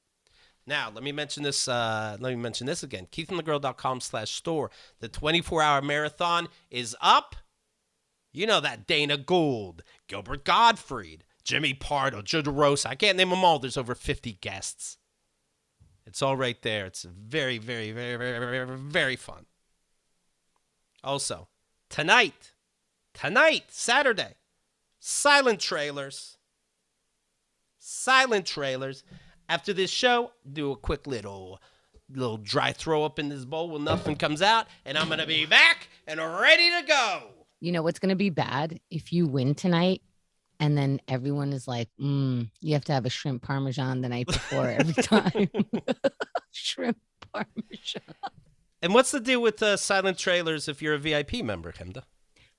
Now, let me mention this again. KeithAndTheGirl.com/store. The 24-hour marathon is up. You know that Dana Gould, Gilbert Gottfried, Jimmy Pardo, Joe DeRosa. I can't name them all. There's over 50 guests. It's all right there. It's very, very, very, very, very, very, very fun. Also, tonight, Saturday, silent trailers. After this show, do a quick little dry throw up in this bowl when nothing comes out, and I'm going to be back and ready to go. You know what's going to be bad? If you win tonight, and then everyone is like, you have to have a shrimp parmesan the night before every time. Shrimp parmesan. And what's the deal with silent trailers if you're a VIP member, Hemda?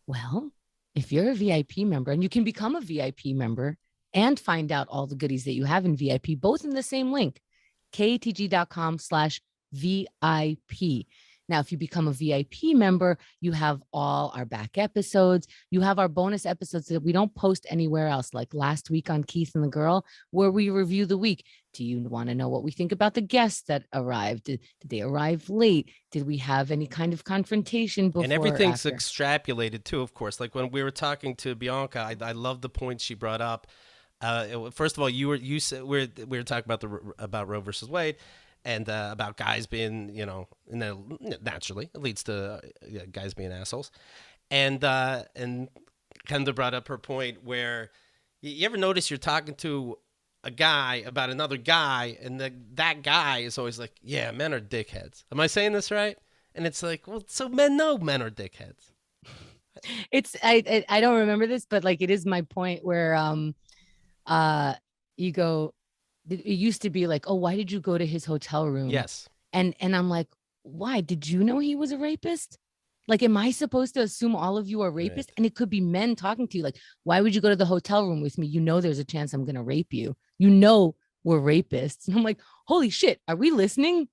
Well, if you're a VIP member, and you can become a VIP member, and find out all the goodies that you have in VIP, both in the same link, KATG.com/VIP. Now, if you become a VIP member, you have all our back episodes. You have our bonus episodes that we don't post anywhere else, like last week on Keith and the Girl, where we review the week. Do you want to know what we think about the guests that arrived? Did they arrive late? Did we have any kind of confrontation before? And everything's extrapolated too, of course. Like when we were talking to Bianca, I love the point she brought up. First of all, you said we were talking about Roe versus Wade, and about guys being, naturally it leads to guys being assholes, and Kendra brought up her point where you ever notice you're talking to a guy about another guy, and that guy is always like, yeah, men are dickheads. Am I saying this right? And it's like, well, so men know men are dickheads. I don't remember this, but like it is my point where you go, it used to be like, oh, why did you go to his hotel room? Yes. And I'm like, why? Did you know he was a rapist? Like, am I supposed to assume all of you are rapists? Right. And it could be men talking to you like, why would you go to the hotel room with me? You know, there's a chance I'm going to rape you. You know, we're rapists. And I'm like, holy shit, are we listening?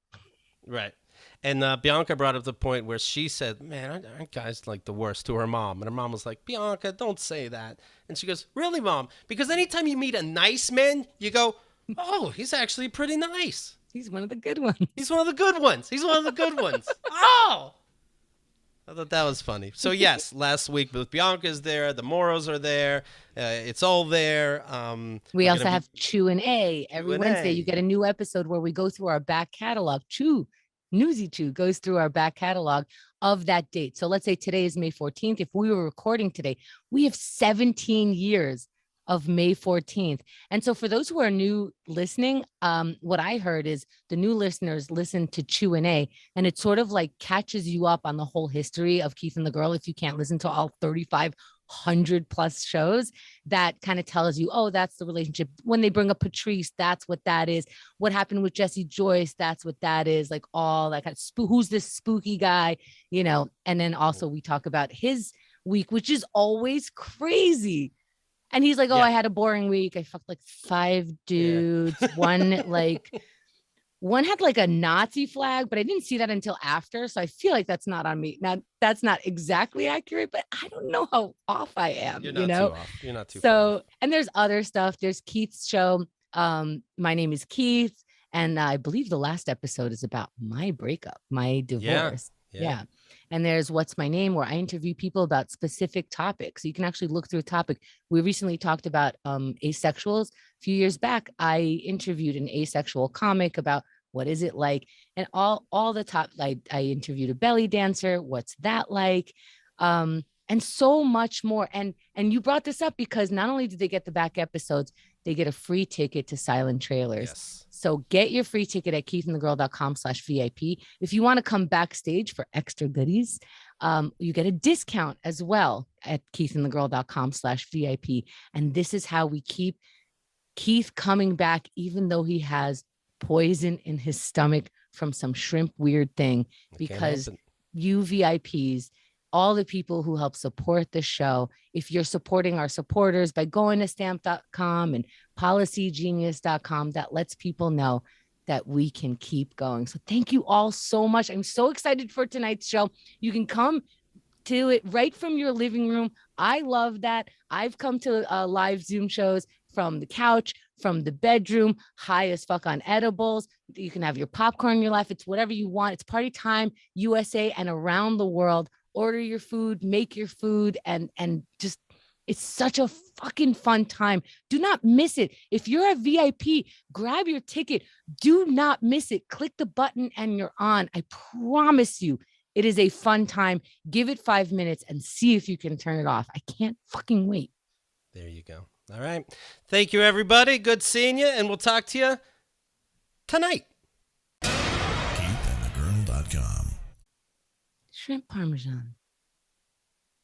Right. And Bianca brought up the point where she said, man, aren't guys like the worst, to her mom? And her mom was like, Bianca, don't say that. And she goes, really, Mom? Because anytime you meet a nice man, you go, oh, he's actually pretty nice. He's one of the good ones. He's one of the good ones. Oh, I thought that was funny. So yes, last week Booth Bianca's there, the Moros are there, it's all there. We also have Chew and A. Every Wednesday, Q&A. you get a new episode where we go through our back catalog. Newsy Chew goes through our back catalog of that date. So let's say today is May 14th. If we were recording today, we have 17 years of May 14th. And so for those who are new listening, what I heard is the new listeners listen to Chew and A, and it sort of like catches you up on the whole history of Keith and the Girl. If you can't listen to all 3,500 plus shows, that kind of tells you, oh, that's the relationship. When they bring up Patrice, that's what that is. What happened with Jesse Joyce, that's what that is. Like all that kind of who's this spooky guy, you know? And then also we talk about his week, which is always crazy. And he's like, oh, I had a boring week. I fucked like 5 dudes. One had like a Nazi flag, but I didn't see that until after. So I feel like that's not on me. Now, that's not exactly accurate, but I don't know how off I am. You're not too off. You're not too So, and there's other stuff. There's Keith's show. My name is Keith. And I believe the last episode is about my breakup, my divorce. Yeah. And there's What's My Name, where I interview people about specific topics. So you can actually look through a topic. We recently talked about asexuals. A few years back, I interviewed an asexual comic about what is it like, and all the top. I interviewed a belly dancer. What's that like? And so much more. And you brought this up because not only did they get the back episodes, they get a free ticket to Silent Trailers. Yes. So get your free ticket at keithandthegirl.com/VIP. If you want to come backstage for extra goodies, you get a discount as well at keithandthegirl.com/VIP. And this is how we keep Keith coming back, even though he has poison in his stomach from some shrimp weird thing, because you VIPs, all the people who help support the show, if you're supporting our supporters by going to stamp.com and policygenius.com, that lets people know that we can keep going. So thank you all so much. I'm so excited for tonight's show. You can come to it right from your living room. I love that. I've come to live Zoom shows from the couch, from the bedroom, high as fuck on edibles. You can have your popcorn in your life. It's whatever you want. It's party time, USA and around the world. Order your food, make your food, and just, it's such a fucking fun time. Do not miss it. If you're a VIP, grab your ticket. Do not miss it. Click the button and you're on. I promise you, it is a fun time. Give it 5 minutes and see if you can turn it off. I can't fucking wait. There you go. All right. Thank you, everybody. Good seeing you, and we'll talk to you tonight. KeithAndTheGirl.com. Shrimp Parmesan.